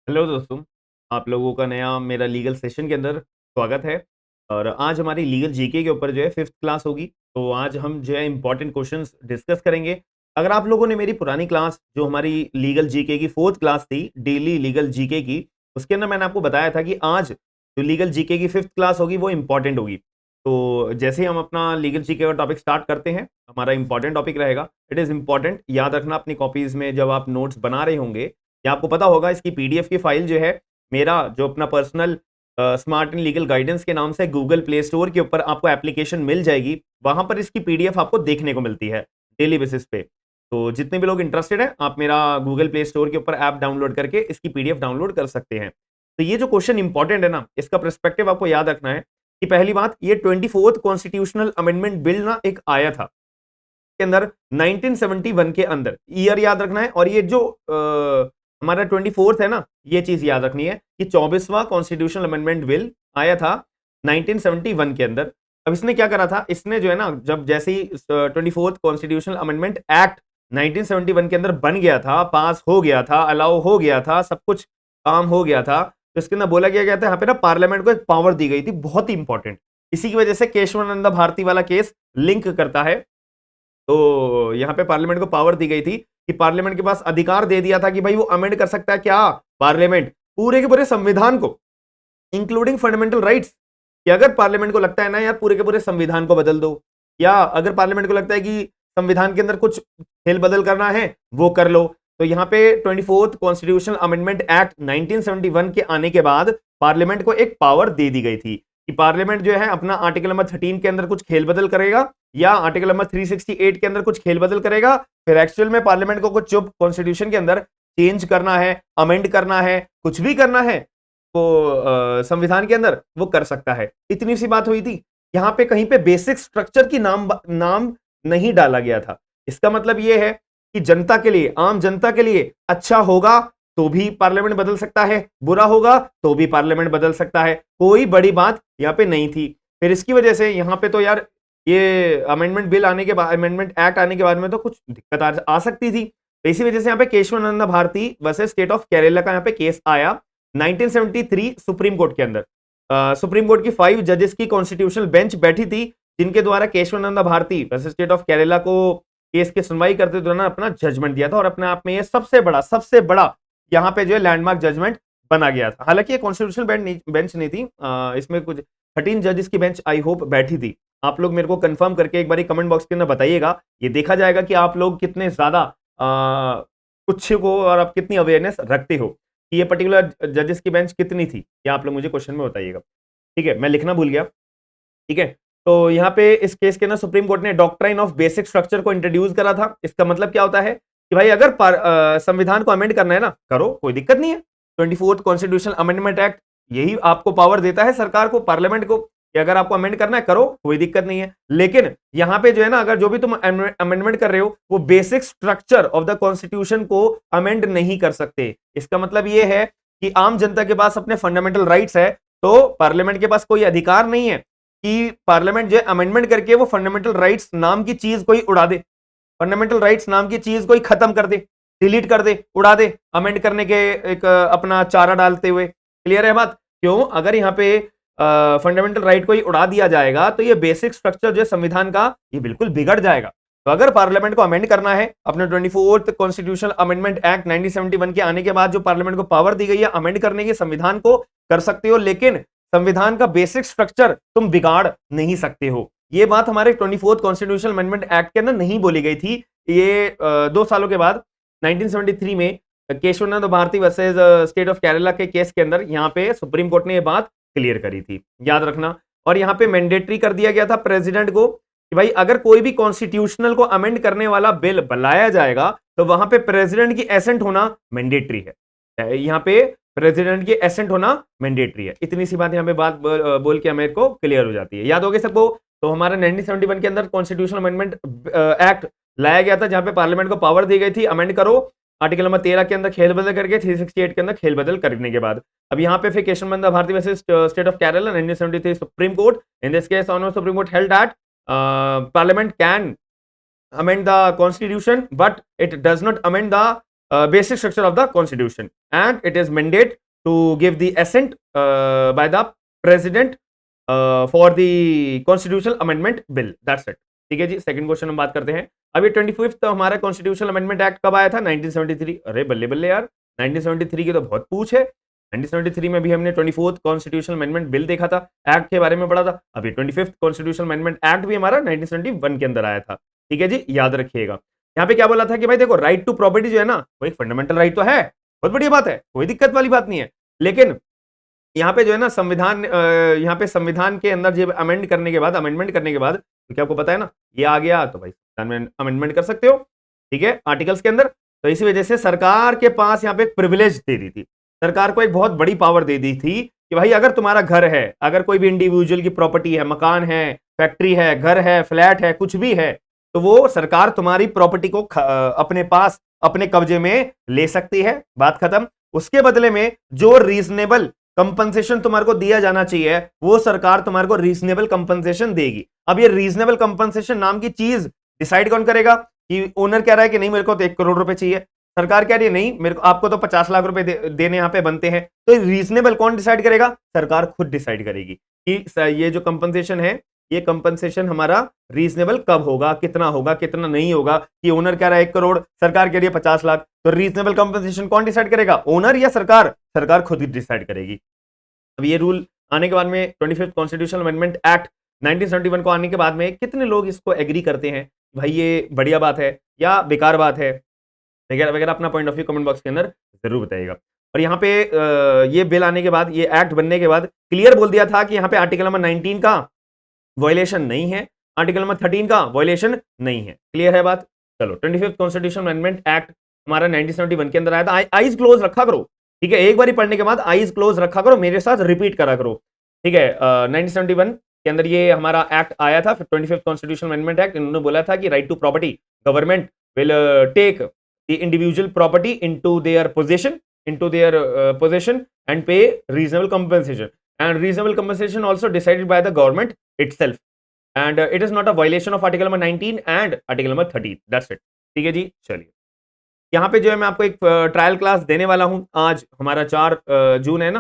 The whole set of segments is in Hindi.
हेलो दोस्तों, आप लोगों का नया मेरा लीगल सेशन के अंदर स्वागत है। और आज हमारी लीगल जीके के ऊपर जो है फिफ्थ क्लास होगी। तो आज हम जो है इंपॉर्टेंट क्वेश्चंस डिस्कस करेंगे। अगर आप लोगों ने मेरी पुरानी क्लास जो हमारी लीगल जीके की फोर्थ क्लास थी, डेली लीगल जीके की, उसके अंदर मैंने आपको बताया था कि आज जो लीगल जीके की फिफ्थ क्लास होगी वो इंपॉर्टेंट होगी। तो जैसे ही हम अपना लीगल जीके का टॉपिक स्टार्ट करते हैं, हमारा इंपॉर्टेंट टॉपिक रहेगा। इट इज इंपॉर्टेंट, याद रखना अपनी कॉपीज में जब आप नोट्स बना रहे होंगे। या आपको पता होगा इसकी पीडीएफ की फाइल जो है, मेरा जो अपना personal smart and legal guidance के नाम से गूगल प्ले स्टोर के ऊपर आपको एप्लीकेशन मिल जाएगी। वहां पर इसकी पीडीएफ आपको देखने को मिलती है डेली बेसिस पे। तो जितने भी लोग इंटरेस्टेड हैं, आप मेरा गूगल प्ले स्टोर के ऊपर ऐप डाउनलोड करके इसकी पीडीएफ डाउनलोड कर सकते हैं। तो ये जो क्वेश्चन इंपॉर्टेंट है ना, इसका पर्सपेक्टिव आपको याद रखना है कि पहली बात, ये 24th कॉन्स्टिट्यूशनल अमेंडमेंट बिल ना एक आया था के अंदर 1971 के अंदर। ईयर याद रखना है। और ये जो हमारा 24th है ना, ये चीज याद रखनी है कि 24वां कॉन्स्टिट्यूशनल अमेंडमेंट बिल आया था 1971 के अंदर। अब इसने क्या करा था, इसने जो है ना, जब जैसे ही 24th कॉन्स्टिट्यूशनल अमेंडमेंट एक्ट 1971 के अंदर बन गया था, पास हो गया था, अलाउ हो गया था, सब कुछ काम हो गया था, तो इसके अंदर बोला गया था यहाँ पे ना पार्लियामेंट को एक पावर दी गई थी, बहुत ही इंपॉर्टेंट। इसी की वजह से केशवानंद भारती वाला केस लिंक करता है। तो यहां पे पार्लियामेंट को पावर दी गई थी कि पार्लियामेंट के पास अधिकार दे दिया था कि भाई वो अमेंड कर सकता है क्या, पार्लियामेंट पूरे के पूरे संविधान को, इंक्लूडिंग फंडामेंटल राइट्स। कि अगर पार्लियामेंट को लगता है ना यार पूरे के पूरे संविधान को बदल दो, या अगर पार्लियामेंट को लगता है कि संविधान के अंदर कुछ फेल बदल करना है, वो कर लो। तो यहाँ पे 24th कॉन्स्टिट्यूशनल अमेंडमेंट एक्ट 1971 के आने के बाद पार्लियामेंट को एक पावर दे दी गई थी कि पार्लियामेंट जो है अपना आर्टिकल नंबर 13 के अंदर कुछ खेल बदल करेगा, या आर्टिकल नंबर 368 के अंदर कुछ खेल बदल करेगा। फिर एक्चुअल में पार्लियामेंट को कुछ जो कॉन्स्टिट्यूशन के अंदर चेंज करना है, अमेंड करना है, कुछ भी करना है, तो संविधान के अंदर वो कर सकता है। इतनी सी बात हुई थी। यहां पे कहीं पे बेसिक स्ट्रक्चर की नाम नहीं डाला गया था। इसका मतलब यह है कि जनता के लिए, आम जनता के लिए अच्छा होगा तो भी पार्लियामेंट बदल सकता है, बुरा होगा तो भी पार्लियामेंट बदल सकता है। कोई बड़ी बात यहां पे नहीं थी। फिर इसकी वजह से यहां पे तो यार ये अमेंडमेंट बिल आने के बाद, अमेंडमेंट एक्ट आने के बाद में तो कुछ दिक्कत आ सकती थी। तो इसी वजह से यहाँ पे Kesavananda Bharati versus state of Kerala का यहाँ पे केस आया 1973 सुप्रीम कोर्ट के अंदर। सुप्रीम कोर्ट की 5 जजेस की कॉन्स्टिट्यूशनल बेंच बैठी थी, जिनके द्वारा Kesavananda Bharati versus state of Kerala को केस की सुनवाई करते दौरान अपना जजमेंट दिया था। और अपने आप में ये सबसे बड़ा यहाँ पे जो है लैंडमार्क जजमेंट बना गया था। हालांकि ये कॉन्स्टिट्यूशनल बेंच नहीं थी, इसमें कुछ 13 जजेस की बेंच आई होप बैठी थी। आप लोग मेरे को कंफर्म करके एक बार कमेंट बॉक्स के अंदर बताइएगा। ये देखा जाएगा कि आप लोग कितने ज्यादा कुछ को और आप कितनी अवेयरनेस रखते हो कि ये पर्टिकुलर जजेस की बेंच कितनी थी, या आप लोग मुझे क्वेश्चन में बताइएगा। ठीक है, मैं लिखना भूल गया। ठीक है, तो यहाँ पे इस केस के अंदर सुप्रीम कोर्ट ने डॉक्ट्राइन ऑफ बेसिक स्ट्रक्चर को इंट्रोड्यूस करा था। इसका मतलब क्या होता है कि भाई अगर संविधान को अमेंड करना है ना, करो, कोई दिक्कत नहीं है। 24th कॉन्स्टिट्यूशनल अमेंडमेंट एक्ट यही आपको पावर देता है, सरकार को, पार्लियामेंट को, कि अगर आपको अमेंड करना है करो, कोई दिक्कत नहीं है। लेकिन यहां पे जो है ना, अगर जो भी तुम अमेंडमेंट कर रहे हो वो basic structure of the constitution को अमेंड नहीं कर सकते। इसका मतलब ये है कि आम जनता के पास अपने फंडामेंटल राइट्स है, तो पार्लियामेंट के पास कोई अधिकार नहीं है कि पार्लियामेंट जो है अमेंडमेंट करके वो फंडामेंटल राइट्स नाम की चीज कोई उड़ा दे, फंडामेंटल राइट्स नाम की चीज कोई खत्म कर दे, डिलीट कर दे, उड़ा दे, अमेंड करने के एक अपना चारा डालते हुए। क्लियर है बात? क्यों? अगर यहाँ पे फंडामेंटल राइट को ही उड़ा दिया जाएगा तो ये बेसिक स्ट्रक्चर जो है संविधान का, ये बिल्कुल बिगड़ जाएगा। तो अगर पार्लियामेंट को अमेंड करना है, अपने 24th कॉन्स्टिट्यूशनल अमेंडमेंट एक्ट 1971 के आने के बाद जो पार्लियामेंट को पावर दी गई है अमेंड करने की, संविधान को कर सकते हो, लेकिन संविधान का बेसिक स्ट्रक्चर तुम बिगाड़ नहीं सकते हो। ये बात हमारे 24th कॉन्स्टिट्यूशनल अमेंडमेंट एक्ट के अंदर नहीं बोली गई थी। ये 2 सालों के बाद 1973 में Kesavananda Bharati versus state of Kerala के केस के अंदर यहाँ पे सुप्रीम कोर्ट ने ये बात क्लियर करी थी, याद रखना। और यहाँ पे मैंडेटरी कर दिया गया था प्रेसिडेंट को कि भाई अगर कोई भी कॉन्स्टिट्यूशनल को अमेंड करने वाला बिल बुलाया जाएगा तो वहां पे प्रेसिडेंट की एसेंट होना मैंडेटरी है। यहाँ पे प्रेसिडेंट की एसेंट होना मैंडेटरी है। इतनी सी बात यहाँ पे बात बोल के मेरे को क्लियर हो जाती है। याद हो गया सबको? तो हमारा 1971 के अंदर कॉन्स्टिट्यूशनल अमेंडमेंट एक्ट लाया गया था, जहां पे पार्लियामेंट को पावर दी गई थी अमेंड करो, आर्टिकल नंबर 13 के अंदर खेल बदल करके 368 के अंदर खेल बदल करने के बाद। अब यहाँ पे फिर Kesavananda Bharati versus state of Kerala 1973 supreme Court, in this case honour Supreme Court held that parliament can amend the constitution but it does not amend the basic structure of the constitution and it is mandate to give the assent by the president for the constitutional amendment bill. That's it. ठीक है जी, सेकंड क्वेश्चन हम बात करते हैं। अब ये 25th हमारा कॉन्स्टिट्यूशनल अमेंडमेंट एक्ट कब आया था? 1973। अरे बल्ले बल्ले यार, 1973 की तो बहुत पूछ है। 1973 में भी हमने 24th कॉन्स्टिट्यूशनल अमेंडमेंट बिल देखा था, एक्ट के बारे में पढ़ा था। अभी 25th कॉन्स्टिट्यूशनल अमेंडमेंट एक्ट भी हमारा 1971 के अंदर आया था। ठीक है जी, याद रखिएगा। यहाँ पे क्या बोला था कि भाई देखो, राइट टू प्रॉपर्टी जो है ना, वो एक फंडामेंटल राइट तो है, बहुत बढ़िया बात है, कोई दिक्कत वाली बात नहीं है। लेकिन यहाँ पे जो है ना संविधान, यहाँ पे संविधान के अंदर जब अमेंडमेंट करने के बाद तो क्या आपको पता है ना, ये आ गया तो भाई अमेंडमेंट कर सकते हो। ठीक है, आर्टिकल्स के अंदर। तो इसी वजह से सरकार के पास यहाँ पे एक प्रिविलेज दे दी थी, सरकार को एक बहुत बड़ी पावर दे दी थी कि भाई अगर तुम्हारा घर है, अगर कोई भी इंडिविजुअल की प्रॉपर्टी है, मकान है, फैक्ट्री है, घर है, फ्लैट है, कुछ भी है, तो वो सरकार तुम्हारी प्रॉपर्टी को अपने पास, अपने कब्जे में ले सकती है। बात खत्म। उसके बदले में जो रीजनेबल कंपनसेशन तुम्हारे को दिया जाना चाहिए, वो सरकार तुम्हारे को रीजनेबल कंपनसेशन देगी। अब ये रीजनेबल कंपनसेशन नाम की चीज डिसाइड कौन करेगा? कि ओनर कह रहा है कि नहीं मेरे को तो 1 करोड़ रुपए चाहिए, सरकार कह रही है नहीं मेरे को, आपको तो 50 लाख रुपए देने यहाँ पे बनते हैं, तो रीजनेबल कौन डिसाइड करेगा? सरकार खुद डिसाइड करेगी कि ये जो कंपनसेशन है, ये कंपनसेशन हमारा रीजनेबल कब होगा, कितना नहीं होगा। कि ओनर कह रहा है 1 करोड़, सरकार कह रही है 50 लाख, तो रीजनेबल कंपनसेशन कौन डिसाइड करेगा? ओनर या सरकार? सरकार खुद ही डिसाइड करेगी। अब ये रूल आने के बाद में 25th कॉन्स्टिट्यूशनल अमेंडमेंट एक्ट 1971 को आने के बाद में कितने लोग इसको एग्री करते हैं भाई ये बढ़िया बात है या बेकार बात है वगैरह वगैरह, अपना point of view comment box के अंदर जरूर बताइएगा। और यहाँ पे ये बिल आने के बाद, ये एक्ट बनने के बाद क्लियर बोल दिया था कि यहाँ पे आर्टिकल नंबर 19 का वायलेशन नहीं है, आर्टिकल नंबर 13 का वायलेशन नहीं है। क्लियर है बात? चलो, 25th कॉन्स्टिट्यूशनल अमेंडमेंट एक्ट हमारा 1971 के अंदर आया था। आईज क्लोज रखा करो, ठीक है, एक बार पढ़ने के बाद आईज क्लोज रखा करो, मेरे साथ रिपीट करा करो। ठीक है, 1971 के अंदर ये हमारा एक्ट आया था, 25th कॉन्स्टिट्यूशनल अमेंडमेंट एक्ट। इन्होंने बोला था कि right to property, government will take the individual property into their position and pay reasonable compensation, and reasonable compensation also decided by the government itself, and it is not a violation of article number 19 and article number 13. That's it. ठीक है जी, चलिए यहाँ पे जो है मैं आपको एक ट्रायल क्लास देने वाला हूँ। आज हमारा 4 जून है ना,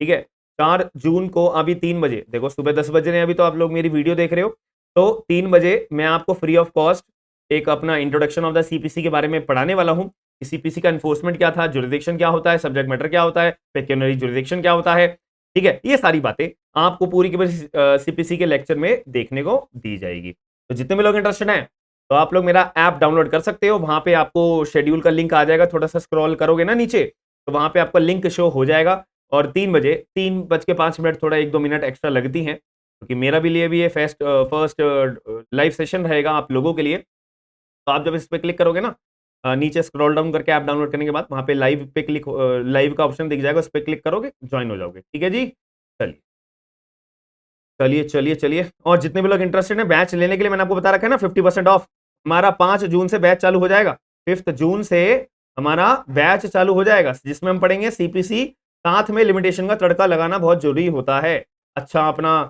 ठीक है, 4 जून को अभी 3 बजे, देखो सुबह 10 बजे ने, अभी तो आप लोग मेरी वीडियो देख रहे हो, तो 3 बजे मैं आपको फ्री ऑफ कॉस्ट एक अपना इंट्रोडक्शन ऑफ द सीपीसी के बारे में पढ़ाने वाला हूँ। सीपीसी का एनफोर्समेंट क्या था, जुरिडिक्शन क्या होता है, सब्जेक्ट मैटर क्या होता है, पेक्यूनियरी जुरिडिक्शन क्या होता है। ठीक है, ये सारी बातें आपको पूरी की पूरी सीपीसी के लेक्चर में देखने को दी जाएगी। तो जितने भी लोग इंटरेस्टेड हैं तो आप लोग मेरा ऐप डाउनलोड कर सकते हो, वहां पे आपको शेड्यूल का लिंक आ जाएगा, थोड़ा सा स्क्रॉल करोगे ना नीचे तो वहां पे आपका लिंक शो हो जाएगा। और 3:05 थोड़ा 1-2 मिनट एक्स्ट्रा लगती हैं, क्योंकि मेरा भी लिए भी ये फर्स्ट लाइव सेशन रहेगा आप लोगों के लिए। तो आप जब इस पर क्लिक करोगे ना, नीचे स्क्रॉल डाउन करके ऐप डाउनलोड करने के बाद वहां पे लाइव पे क्लिक, लाइव का ऑप्शन दिख जाएगा, उस पर क्लिक करोगे, ज्वाइन हो जाओगे। ठीक है जी, चलिए चलिए चलिए चलिए। और जितने भी लोग इंटरेस्टेड हैं बैच लेने के लिए, मैंने आपको बता रखा है ना 50% ऑफ हमारा 5 जून से बैच चालू हो जाएगा। 5 जून से हमारा बैच चालू हो जाएगा, जिसमें हम पढ़ेंगे सीपीसी, साथ में लिमिटेशन का तड़का लगाना बहुत जरूरी होता है। अच्छा, अपना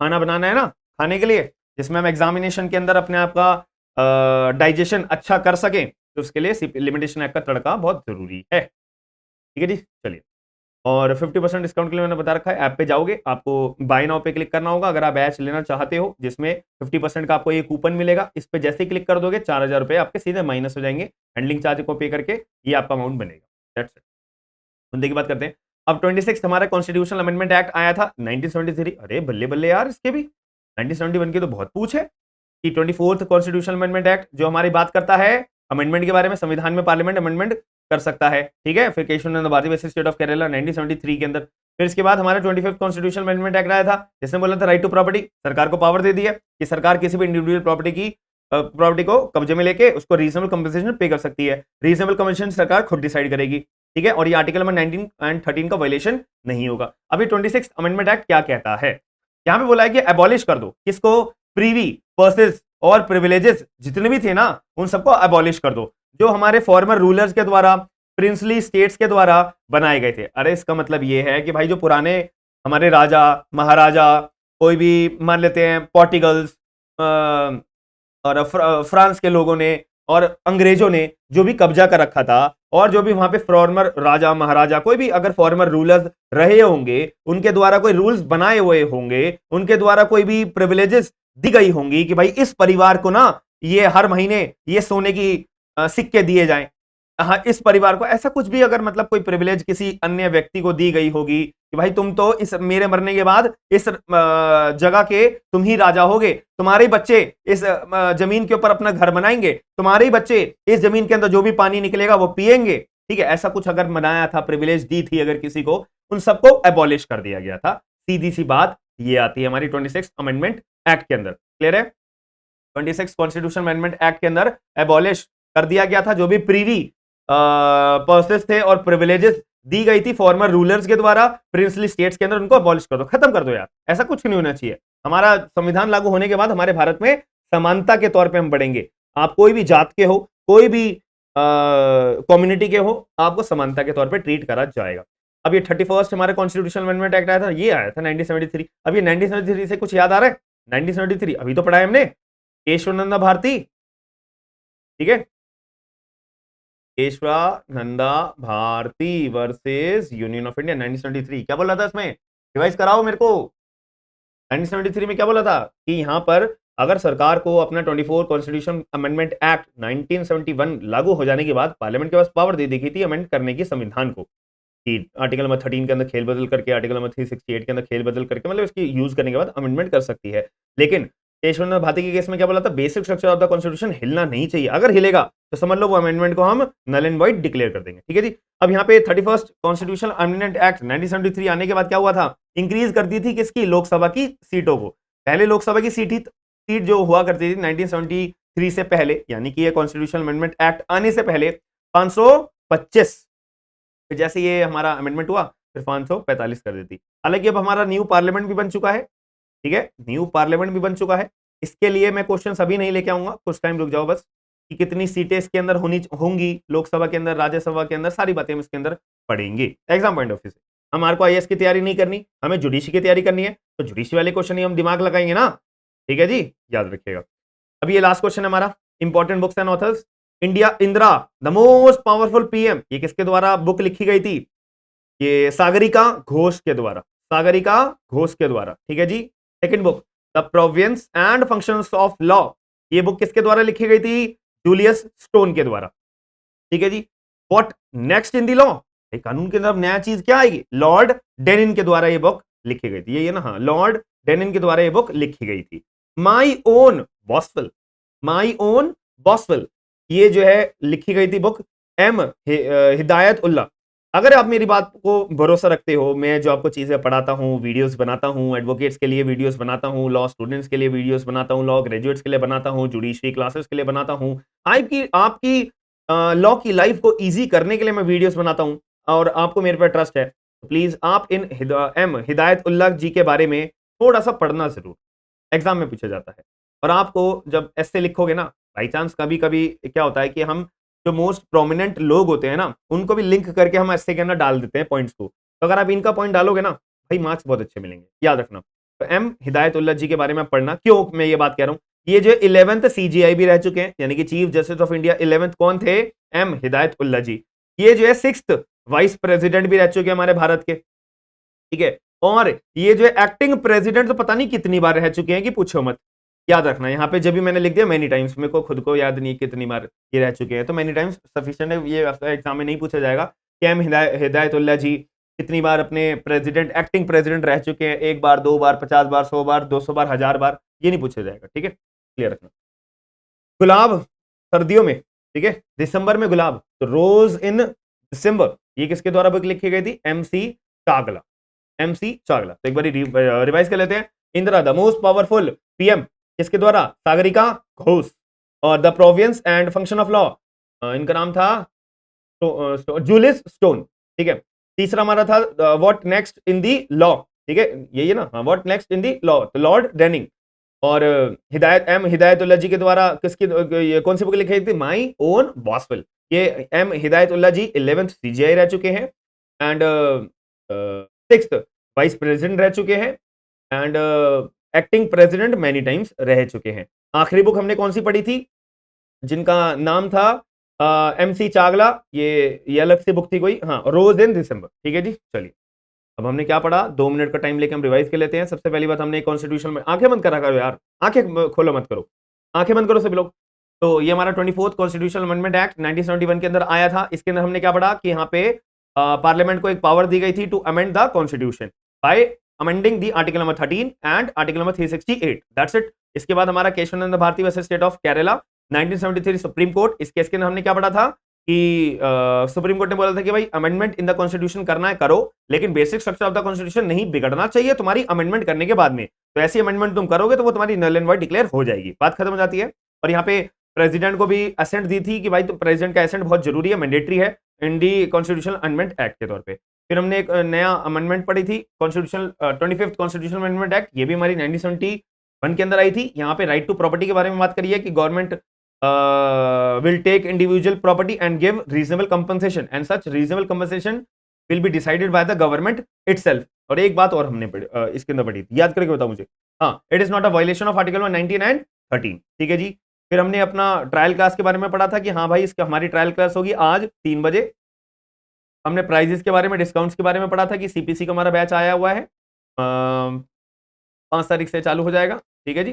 खाना बनाना है ना, खाने के लिए, जिसमें हम एग्जामिनेशन के अंदर अपने आप का डाइजेशन अच्छा कर सकें, तो उसके लिए लिमिटेशन एक्ट का तड़का बहुत जरूरी है। ठीक है जी, चलिए। और 50% डिस्काउंट के लिए मैंने बता रखा है, ऐप पे जाओगे, आपको बाय नाउ पे क्लिक करना होगा अगर आप बैच लेना चाहते हो, जिसमें 50% का आपको ये कूपन मिलेगा। इस पे जैसे ही क्लिक कर दोगे 4000 रुपए आपके सीधे माइनस हो जाएंगे, हैंडलिंग चार्ज को पे करके ये आपका अमाउंट बनेगा। That's it. मुद्दे की बात करते हैं। अब 26 हमारा कॉन्स्टिट्यूशनल अमेंडमेंट एक्ट आया था 1973। अरे बल्ले बल्ले यार, इसके भी 1971 की तो बहुत पूछ है। कि 24th कॉन्स्टिट्यूशनल अमेंडमेंट एक्ट जो हमारी बात करता है अमेंडमेंट के बारे में, संविधान में पार्लियामेंट अमेंडमेंट कर सकता है। ठीक है, फिर Keshav Bharati versus state of Kerala 1973 के अंदर। फिर इसके बाद हमारा 25th कॉन्स्टिट्यूशनल अमेंडमेंट एक्ट आया था, जिसने बोला था राइट टू प्रॉपर्टी, सरकार को पावर दे दी है कि सरकार किसी भी इंडिविजुअल प्रॉपर्टी को कब्जे में लेके उसको रीजनेबल कंपनसेशन पे कर सकती है। रीजनेबल कंपनसेशन सरकार खुद डिसाइड करेगी। ठीक है, और ये आर्टिकल नंबर 19 एंड 13 का वायलेशन नहीं होगा। अभी 26th अमेंडमेंट एक्ट क्या कहता है, यहाँ पे बोला है कि एबॉलिश कर दो किसको, प्रीवी पर्सेस और प्रिविलेजेस जितने भी थे ना उन सबको एबॉलिश कर दो, जो हमारे फॉर्मर रूलर्स के द्वारा, प्रिंसली स्टेट्स के द्वारा बनाए गए थे। अरे इसका मतलब ये है कि भाई जो पुराने हमारे राजा महाराजा, कोई भी मान लेते हैं पोर्टुगल्स और फ्रांस के लोगों ने और अंग्रेजों ने जो भी कब्जा कर रखा था और जो भी वहां पे फॉर्मर राजा महाराजा कोई भी अगर फॉर्मर रूलर्स रहे होंगे, उनके द्वारा कोई रूल्स बनाए हुए होंगे, उनके द्वारा कोई भी प्रिविलेजेस दी गई होंगी कि भाई इस परिवार को ना ये हर महीने ये सोने की सिक्के दिए जाएं, हाँ इस परिवार को ऐसा कुछ भी अगर मतलब कोई प्रिविलेज किसी अन्य व्यक्ति को दी गई होगी कि भाई तुम तो इस मेरे मरने के बाद इस जगह के तुम ही राजा होगे, तुम्हारे ही बच्चे इस जमीन के ऊपर अपना घर बनाएंगे, तुम्हारे ही बच्चे इस जमीन के अंदर जो भी पानी निकलेगा वो पिएंगे, ठीक है, ऐसा कुछ अगर बनाया था, प्रिविलेज दी थी अगर किसी को, उन सबको एबॉलिश कर दिया गया था। सीधी सी बात ये आती है हमारी 26 अमेंडमेंट एक्ट के अंदर। क्लियर है? 26 कॉन्स्टिट्यूशन अमेंडमेंट एक्ट के अंदर एबॉलिश कर दिया गया था जो भी प्रीवी पर्सेस थे और प्रिविलेजेस दी गई थी फॉर्मर रूलर्स के द्वारा प्रिंसली स्टेट्स के अंदर, उनको अबॉलिश कर दो, खत्म कर दो यार, ऐसा कुछ नहीं होना चाहिए। हमारा संविधान लागू होने के बाद हमारे भारत में समानता के तौर पे हम बढ़ेंगे, आप कोई भी जात के हो, कोई भी कम्युनिटी के हो, आपको समानता के तौर पे ट्रीट करा जाएगा। अब ये 31st हमारे कॉन्स्टिट्यूशनल अमेंडमेंट एक्ट आया था, ये आया था 1973। अब ये 1973 से कुछ याद आ रहा है? 1973 अभी तो पढ़ा है हमने, केशवानंदा भारती, ठीक है, Keshavananda Bharati versus union of India 1973। क्या बोला था इसमें? रिवाइज कराओ मेरे को। 1973 में क्या बोला था कि यहां पर अगर सरकार को अपना 24 कॉन्स्टिट्यूशन अमेंडमेंट एक्ट 1971 लागू हो जाने के बाद पार्लियामेंट के पास पावर दे दी गई थी अमेंड करने की संविधान को, कि आर्टिकल नंबर 13 के अंदर खेल बदल करके, आर्टिकल नंबर 368 के अंदर खेल बदल करके, मतलब इसकी यूज करने के बाद अमेंडमेंट कर सकती है। लेकिन केशवनाथ भारती के केस में क्या बोला था? Basic structure of the constitution हिलना नहीं चाहिए, अगर हिलेगा तो समझ लो वो अमेंडमेंट को हम नल एंड वॉइड डिक्लेयर कर देंगे। ठीक है जी। अब यहाँ पे 31st कॉन्स्टिट्यूशनल अमेंडमेंट एक्ट 1973 आने के बाद क्या हुआ था? इंक्रीज कर दी थी किसकी? लोकसभा की सीटों को। पहले लोकसभा की सीट जो हुआ करती थी 1973 से पहले, यानी कि ये कॉन्स्टिट्यूशनल अमेंडमेंट एक्ट आने से पहले 525, फिर जैसे ये हमारा अमेंडमेंट हुआ फिर 545 कर देती। हालांकि अब हमारा न्यू पार्लियामेंट भी बन चुका है, ठीक है, न्यू पार्लियामेंट भी बन चुका है। इसके लिए मैं क्वेश्चन अभी नहीं लेके आऊंगा, कुछ टाइम रुक जाओ बस, कि कितनी सीटें इसके अंदर होंगी, लोकसभा के अंदर, राज्यसभा के अंदर, सारी बातें हम इसके अंदर पढ़ेंगे एग्जाम पॉइंट ऑफ व्यू से। हमारे को आईएएस की तैयारी नहीं करनी, हमें जुडिशरी की तैयारी करनी है, तो जुडिशरी वाले क्वेश्चन ही हम दिमाग लगाएंगे ना। ठीक है जी, याद रखिएगा। अभी ये लास्ट क्वेश्चन है हमारा, important books and authors. India Indira the most powerful PM, ये किसके द्वारा बुक लिखी गई थी? ये सागरिका घोष के द्वारा, सागरिका घोष के द्वारा। ठीक है जी। Second book the province and functions of law, ये बुक किसके द्वारा लिखी गई थी? जूलियस स्टोन के द्वारा। ठीक है जी। What next in the law, कानून के अंदर नया चीज क्या आएगी? लॉर्ड डेनिन के द्वारा ये बुक लिखी गई थी, ये ना, हाँ, लॉर्ड डेनिन के द्वारा ये बुक लिखी गई थी। My own Boswell, my own Boswell, ये जो है लिखी गई थी बुक एम हिदायत उल्लाह। अगर आप मेरी बात को भरोसा रखते हो, मैं जो आपको चीजें पढ़ाता हूँ, वीडियोस बनाता हूँ, एडवोकेट्स के लिए वीडियोस बनाता हूँ, लॉ स्टूडेंट्स के लिए वीडियोस बनाता हूँ, लॉ ग्रेजुएट्स के लिए बनाता हूँ, जुडिशरी क्लासेस के लिए बनाता हूँ, आपकी आपकी लॉ की लाइफ को इजी करने के लिए मैं वीडियोस बनाता हूँ, और आपको मेरे पर ट्रस्ट है, तो प्लीज आप इन एम हिदायत उल्लाह जी के बारे में थोड़ा सा पढ़ना जरूर, एग्जाम में पूछा जाता है। और आपको जब ऐसे लिखोगे ना, बाई चांस कभी कभी क्या होता है कि हम जो मोस्ट प्रोमिनेंट लोग होते हैं ना, उनको भी लिंक करके हम ऐसे के अंदर डाल देते हैं पॉइंट्स को, तो अगर आप इनका पॉइंट डालोगे ना भाई, मार्क्स बहुत अच्छे मिलेंगे, याद रखना। तो एम हिदायतुल्लाह जी के बारे में पढ़ना। क्यों मैं ये बात कह रहा हूं? ये जो 11th सीजीआई भी रह चुके हैं, यानी कि chief justice of India 11th कौन थे? एम हिदायतुल्लाह जी। ये जो है 6th वाइस प्रेसिडेंट भी रह चुके हैं हमारे भारत के, ठीक है। और ये जो एक्टिंग प्रेसिडेंट तो पता नहीं कितनी बार रह चुके हैं कि पूछो मत, याद रखना। यहाँ पे जब भी मैंने लिख दिया मेनी टाइम्स, मेरे को खुद को याद नहीं कितनी बार ये रह चुके हैं, तो मेनी टाइम्स सफिशिएंट है, ये एग्जाम में नहीं पूछा जाएगा कि एम हिदायतुल्लाह जी कितनी बार अपने प्रेसिडेंट, एक्टिंग प्रेसिडेंट रह चुके हैं, 1 बार, 2 बार, 50 बार, 100 बार, 200 बार, 1000 बार, ये नहीं पूछा जाएगा, ठीक है, क्लियर रखना। गुलाब सर्दियों में, ठीक है, दिसंबर में गुलाब, तो रोज इन दिसंबर, ये किसके द्वारा बुक लिखी गई थी? MC चागला, MC चागला। तो एक बार रिवाइज कर लेते हैं। Indira the most powerful PM, किसके द्वारा? सागरिका घोष। और the province and function of law, इनका नाम था जूलियस स्टोन, ठीक है। तीसरा हमारा था what next in the law, ठीक है, यही है ना, what next in the law, तो लॉर्ड डेनिंग। और हिदायतुल्लाह जी के द्वारा किसकी कौन सी बुक लिखी थी? My own Boswell. ये एम हिदायतुल्लाह जी 11th सीजीआई रह चुके हैं, एंड 6th वाइस प्रेसिडेंट रह चुके हैं, and acting president many times रह चुके हैं। आखिरी बुक हमने कौन सी पढ़ी थी? जिनका नाम था MC चागला, ये अलग से बुक थी कोई, हाँ, रोज इन दिसंबर। ठीक है जी, चलिए अब हमने क्या पढ़ा, 2 मिनट का टाइम लेके हम रिवाइज कर लेते हैं। सबसे पहली बात हमने कॉन्स्टिट्यूशन में, आंखें बंद करा करो यार, आंखें खोलो मत करो, आंखें बंद करो सभी लोग। तो ये हमारा 24th कॉन्स्टिट्यूशनल अमेंडमेंट एक्ट 1971 के अंदर आया था। इसके अंदर हमने क्या पढ़ा कि यहाँ पे पार्लियामेंट को एक पावर दी गई थी to amend the constitution by amending the article number 13 and article number 368, that's it. इसके बाद हमारा Keshavananda Bharati versus state of Kerala 1973 supreme court. इस केस के अंदर हमने क्या पढ़ा था कि सुप्रीम कोर्ट ने बोला था कि भाई अमेंडमेंट इन द कॉन्स्टिट्यूशन करना है करो, लेकिन basic structure of the constitution नहीं बिगड़ना चाहिए तुम्हारी अमेंडमेंट करने के बाद में। तो ऐसी अमेंडमेंट तुम करोगे तो वो तुम्हारी नल एंड वॉइड डिक्लेयर हो जाएगी, बात खत्म हो जाती है। और यहाँ पे प्रेसिडेंट को भी असेंट दी थी कि भाई तो प्रेसिडेंट का असेंट बहुत जरूरी है, मैंडेटरी है इन दी कॉन्स्टिट्यूशनल अमेंडमेंट एक्ट के तौर पे। फिर हमने एक नया अमेंडमेंट पढ़ी थी, constitutional 25th constitutional amendment act, ये भी हमारी 1971 के अंदर आई थी। यहाँ पे राइट टू प्रॉपर्टी के बारे में बात करिए कि government will take individual property and give reasonable compensation and such reasonable compensation will be decided by the government itself। और एक बात और हमने इसके अंदर पढ़ी थी, याद करके बताओ मुझे, हाँ, it is not a violation of article 19 and 13। ठीक है जी। फिर हमने अपना ट्रायल क्लास के बारे में पढ़ा था कि हाँ भाई इसका हमारी ट्रायल क्लास होगी आज 3 बजे। हमने प्राइजेस के बारे में, डिस्काउंट्स के बारे में पढ़ा था कि CPC का हमारा बैच आया हुआ है, 5 तारीख से चालू हो जाएगा। ठीक है जी।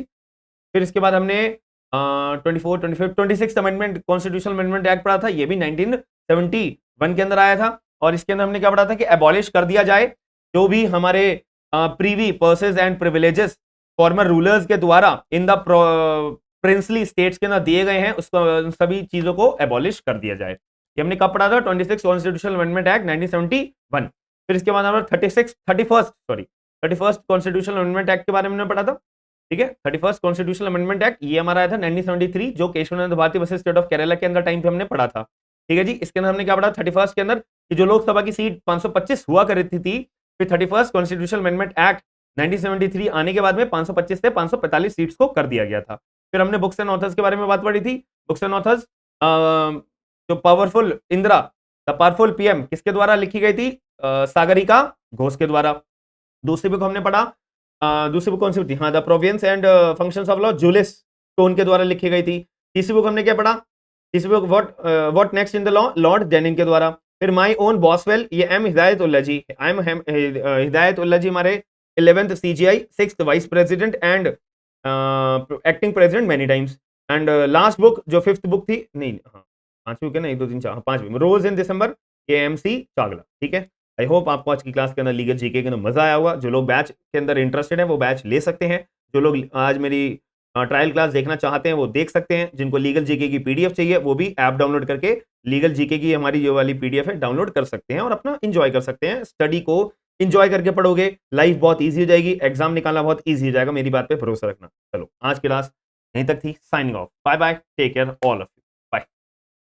फिर इसके बाद हमने 24, 25, 26 अमेंडमेंट कॉन्स्टिट्यूशनल अमेंडमेंट एक्ट पढ़ा था, ये भी 1971 के अंदर आया था। और इसके अंदर हमने क्या पढ़ा था कि एबॉलिश कर दिया जाए जो भी हमारे Privi purses and privileges farmer rulers के द्वारा इन द प्रिंसली स्टेट्स के अंदर दिए गए हैं, उसको सभी चीजों को एबॉलिश कर दिया जाए। ये हमने कब पढ़ा था, 26 कॉन्स्टिट्यूशनल अमेंडमेंट एक्ट 1971। फिर इसके बाद हमारा 31st कॉन्स्टिट्यूशनल अमेंडमेंट एक्ट के बारे में पढ़ा था। ठीक है, 31st कॉन्स्टिट्यूशनल अमेंडमेंट एक्ट ये हमारा आया था 1973, जो Keshavananda Bharati versus state of Kerala के अंदर टाइम पे हमने पढ़ा था। ठीक है जी। इसके अंदर हमने क्या पढ़ा 31st के अंदर कि जो लोकसभा की सीट 525 हुआ करती थी, फिर 31st कॉन्स्टिट्यूशनल अमेंडमेंट एक्ट 1973 आने के बाद में 525 से 545 सीट्स को कर दिया गया था। फिर हमने बुक्स एंड ऑथर्स के बारे में बात पढ़ी थी। बुक्स एंड ऑथर्स, जो powerful Indira the powerful PM किसके द्वारा लिखी गई थी, सागरिका घोष के द्वारा। दूसरी बुक हमने पढ़ा, दूसरी बुक कौन सी थी, हाँ, the province and functions of law, Julius tone के द्वारा लिखी गई थी। तीसरी बुक हमने क्या पढ़ा, तीसरी book what next in the law, Lord ginning के द्वारा। फिर माई ओन बॉसवेल, ये M हिदायतुल्लाह जी, हिदायतुल्लाह जी हमारे 11th CGI 6th vice president and acting president many times. And last book जो 5th बुक थी, नहीं, हाँ, 5वीं बुक है ना, 1 2 3 4, 5वीं, रोज इन दिसंबर, ये MC चागला। ठीक है, आई होप आपको आज की क्लास के अंदर लीगल जीके के अंदर मजा आया होगा। जो लोग बैच के अंदर इंटरेस्टेड है वो बैच ले सकते हैं, जो लोग आज मेरी ट्रायल क्लास देखना चाहते हैं वो देख सकते हैं, जिनको लीगल जीके की PDF चाहिए वो भी ऐप डाउनलोड करके लीगल जीके की हमारी जो वाली PDF है डाउनलोड कर सकते हैं और अपना इंजॉय कर सकते हैं। स्टडी को इंजॉय करके पढ़ोगे, लाइफ बहुत ईजी हो जाएगी, एग्जाम निकालना बहुत ईजी हो जाएगा, मेरी बात पे भरोसा रखना। चलो आज की क्लास यहीं तक थी, signing off, bye bye, take care all of you.